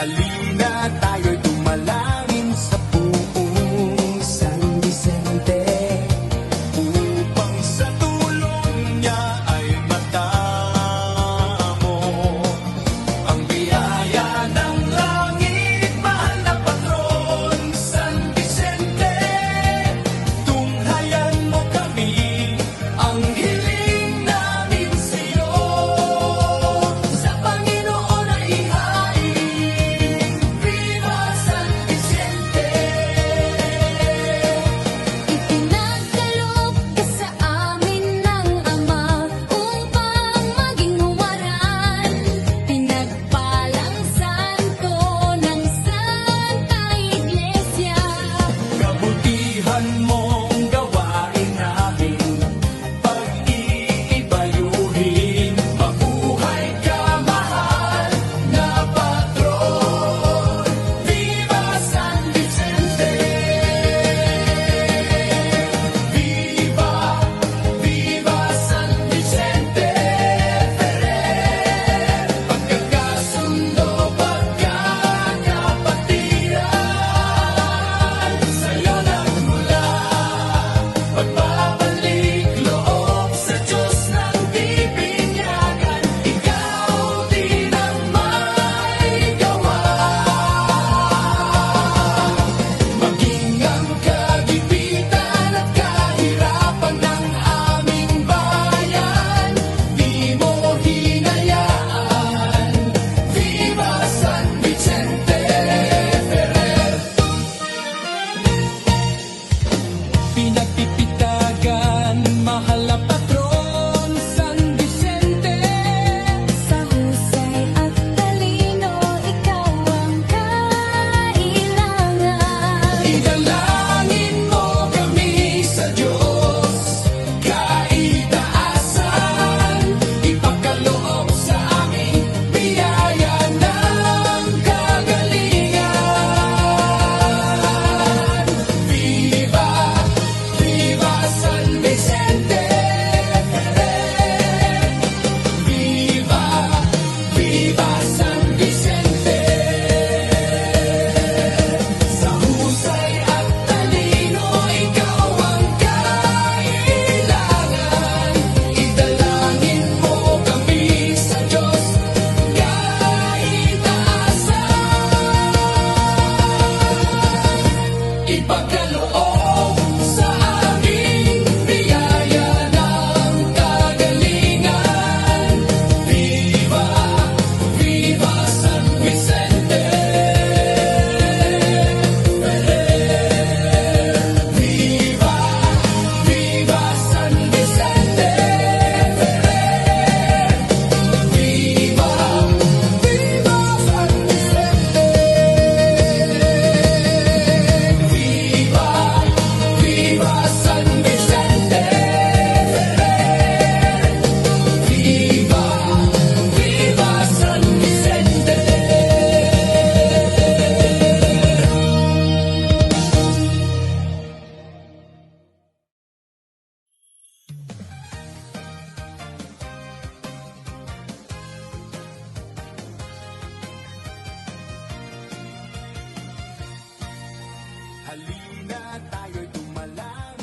Halina tayo'y dumalangin sa buong San Vicente, upang sa tulong niya ay matamo ang biyaya ng langit. Mahal na patron, San Vicente, tunghayan mo kami, ang hiling namin sa'yo. Sa Panginoon ay ihain, Viva San Vicente. Ipinagkaloob ka sa amin ng Ama upang maging huwaran, pinagpalang santo ng Santa Iglesia. Kabutihan mong gawain namin, pag-iibayuhin. Mabuhay ka, mahal na patron, Viva San Vicente. Viva, Viva San Vicente Ferrer. Pagkakasundo, pagkakapatiran, sa'yo nagmula. Pagbabalik loob sa Diyos ng bibinyagan, ikaw din ang may gawa. Maging ang kagipitan at kahirapan ng aming bayan, di mo hinayaan. Viva San Vicente Ferrer. Pinagpipitagan, mahal na patron, San Vicente. Sa husay at talino, ikaw ang kailangan. Idalangin mo kami sa Diyos, kaitaasan, ipagkaloob sa amin, biyaya ng kagalingan. Viva, Viva San Vicente Ferrer. Viva, Viva San Vicente. Sa husay at talino, ikaw ang kailangan. Idalangin mo kami sa Diyos, kaitaasan, ipagkaloob sa aming biyaya ng kagalingan. Viva, Viva San Vicente Ferrer. Viva, Viva San Vicente Ferrer. Viva, Viva San Vicente. Viva, Viva San Vicente Ferrer. Viva, Viva San Vicente. Halina tayo'y dumalangin